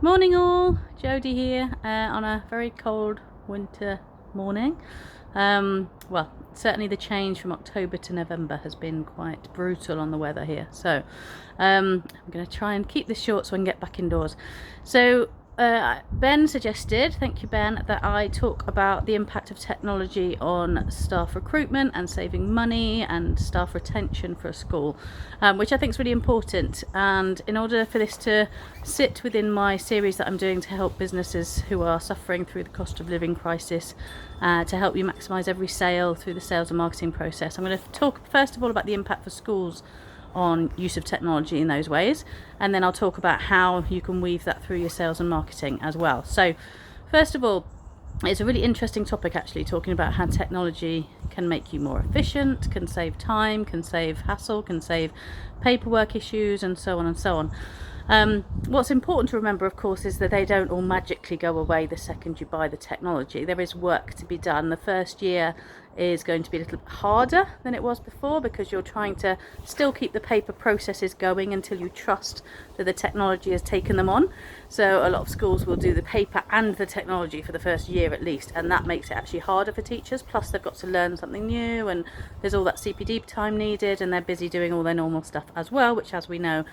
Morning all, Jodie here on a very cold winter morning. Well, certainly the change from October to November has been quite brutal on the weather here. So I'm going to try and keep this short so I can get back indoors. So Ben suggested, thank you Ben, that I talk about the impact of technology on staff recruitment and saving money and staff retention for a school, which I think is really important. And in order for this to sit within my series that I'm doing to help businesses who are suffering through the cost of living crisis, to help you maximise every sale through the sales and marketing process, I'm going to talk first of all about the impact for schools on use of technology in those ways, and then I'll talk about how you can weave that through your sales and marketing as well. So first of all, it's a really interesting topic actually, talking about how technology can make you more efficient, can save time, can save hassle, can save paperwork issues, and so on and so on. What's important to remember, of course, is that they don't all magically go away the second you buy the technology. There is work to be done. The first year is going to be a little bit harder than it was before, because you're trying to still keep the paper processes going until you trust that the technology has taken them on. So a lot of schools will do the paper and the technology for the first year at least, and that makes it actually harder for teachers. Plus they've got to learn something new, and there's all that CPD time needed, and they're busy doing all their normal stuff as well, which, as we know,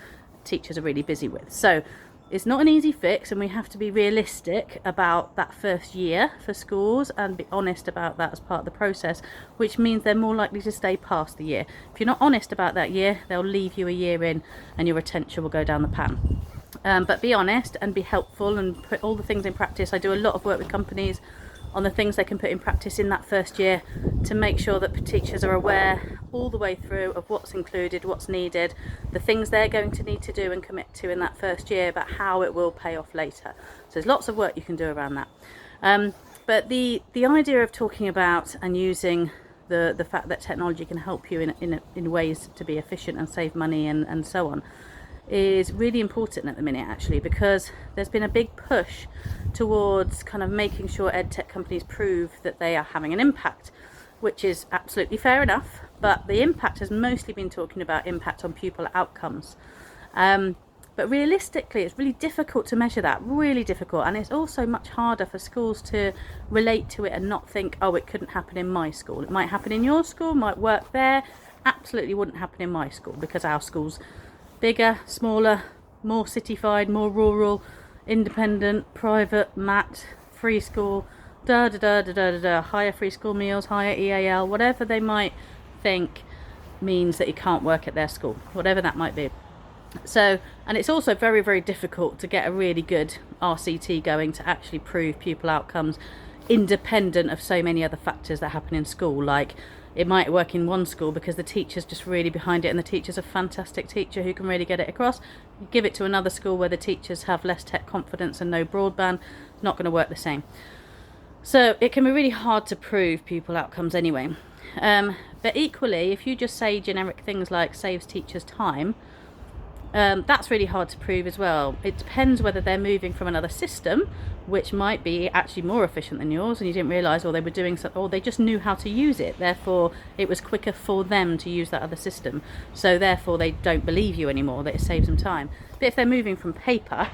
teachers are really busy with. So it's not an easy fix, and we have to be realistic about that first year for schools and be honest about that as part of the process, which means they're more likely to stay past the year. If you're not honest about that year, they'll leave you a year in and your retention will go down the pan. But be honest and be helpful and put all the things in practice. I do a lot of work with companies on the things they can put in practice in that first year to make sure that teachers are aware all the way through of what's included, what's needed, the things they're going to need to do and commit to in that first year, but how it will pay off later. So there's lots of work you can do around that. But the idea of talking about and using the fact that technology can help you in ways to be efficient and save money and so on is really important at the minute, actually, because there's been a big push towards kind of making sure edtech companies prove that they are having an impact, which is absolutely fair enough, but the impact has mostly been talking about impact on pupil outcomes. But realistically, it's really difficult to measure that, really difficult, and it's also much harder for schools to relate to it and not think, oh, it couldn't happen in my school. It might happen in your school, might work there, absolutely wouldn't happen in my school, because our school's bigger, smaller, more cityfied, more rural, independent, private, MAT, free school, higher free school meals, higher EAL, whatever they might think means that you can't work at their school, whatever that might be. So, and it's also very, very difficult to get a really good RCT going to actually prove pupil outcomes independent of so many other factors that happen in school. Like, it might work in one school because the teacher's just really behind it and the teacher's a fantastic teacher who can really get it across. You give it to another school where the teachers have less tech confidence and no broadband, not going to work the same. So it can be really hard to prove pupil outcomes anyway. But equally, if you just say generic things like saves teachers time, that's really hard to prove as well. It depends whether they're moving from another system, which might be actually more efficient than yours, and you didn't realise, or they were doing something, or they just knew how to use it, therefore it was quicker for them to use that other system, so therefore they don't believe you anymore that it saves them time. But if they're moving from paper,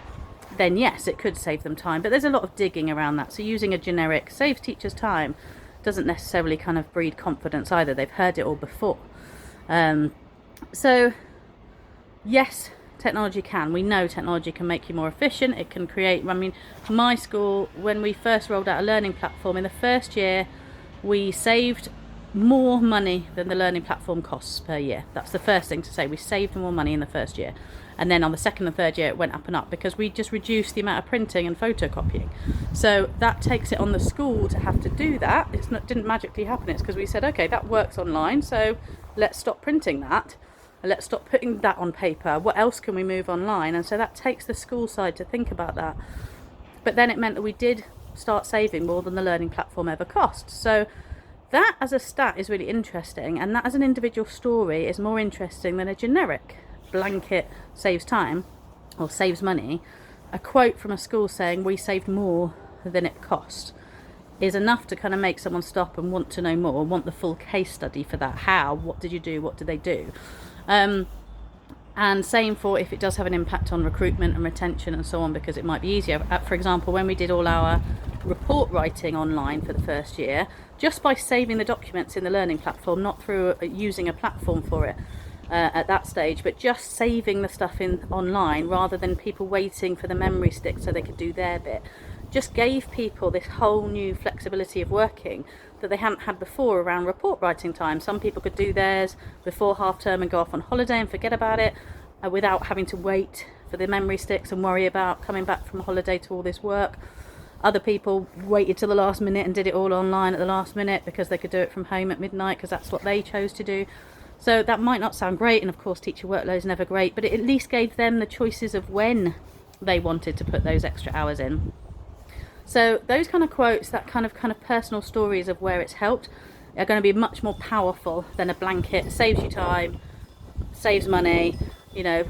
then yes, it could save them time, but there's a lot of digging around that. So using a generic saves teachers time doesn't necessarily kind of breed confidence either. They've heard it all before. So yes, technology can. We know technology can make you more efficient. It can create, I mean, my school, when we first rolled out a learning platform, in the first year, we saved more money than the learning platform costs per year. That's the first thing to say. We saved more money in the first year. And then on the second and third year, it went up and up because we just reduced the amount of printing and photocopying. So that takes it on the school to have to do that. Didn't magically happen. It's because we said, okay, that works online, so let's stop printing that. Let's stop putting that on paper. What else can we move online? And so that takes the school side to think about that. But then it meant that we did start saving more than the learning platform ever cost. So that as a stat is really interesting, and that as an individual story is more interesting than a generic blanket saves time or saves money. A quote from a school saying we saved more than it cost is enough to kind of make someone stop and want to know more, want the full case study for that. How, what did you do, what did they do? And same for if it does have an impact on recruitment and retention and so on, because it might be easier. For example, when we did all our report writing online for the first year, just by saving the documents in the learning platform, not through using a platform for it at that stage, but just saving the stuff in online rather than people waiting for the memory stick so they could do their bit, just gave people this whole new flexibility of working that they hadn't had before around report writing time. Some people could do theirs before half term and go off on holiday and forget about it without having to wait for the memory sticks and worry about coming back from holiday to all this work. Other people waited till the last minute and did it all online at the last minute because they could do it from home at midnight because that's what they chose to do. So that might not sound great, and of course teacher workload is never great, but it at least gave them the choices of when they wanted to put those extra hours in. So those kind of quotes, that kind of personal stories of where it's helped, are going to be much more powerful than a blanket. Saves you time, saves money. You know,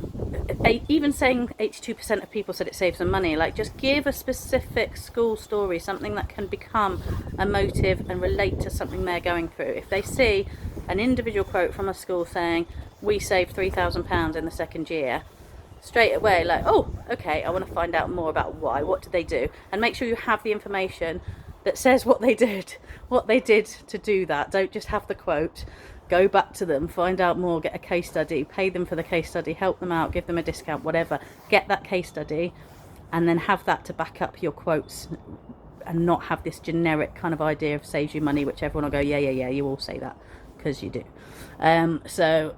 even saying 82% of people said it saves them money. Like, just give a specific school story, something that can become a motive and relate to something they're going through. If they see an individual quote from a school saying, we saved £3,000 in the second year, straight away, like, oh, okay, I want to find out more about why, what did they do, and make sure you have the information that says what they did to do that. Don't just have the quote. Go back to them, find out more, get a case study, pay them for the case study, help them out, give them a discount, whatever. Get that case study and then have that to back up your quotes, and not have this generic kind of idea of saves you money, which everyone will go, yeah, you all say that, because you do. So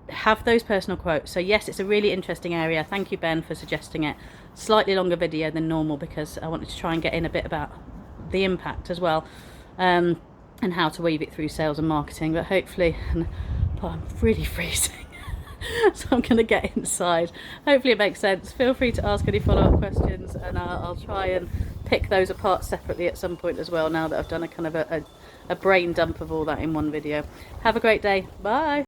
have those personal quotes. So yes, it's a really interesting area. Thank you, Ben, for suggesting it. Slightly longer video than normal because I wanted to try and get in a bit about the impact as well, and how to weave it through sales and marketing. But hopefully, I'm really freezing so I'm going to get inside. Hopefully it makes sense. Feel free to ask any follow-up questions, and I'll try and pick those apart separately at some point as well, now that I've done a kind of a brain dump of all that in one video. Have a great day. Bye.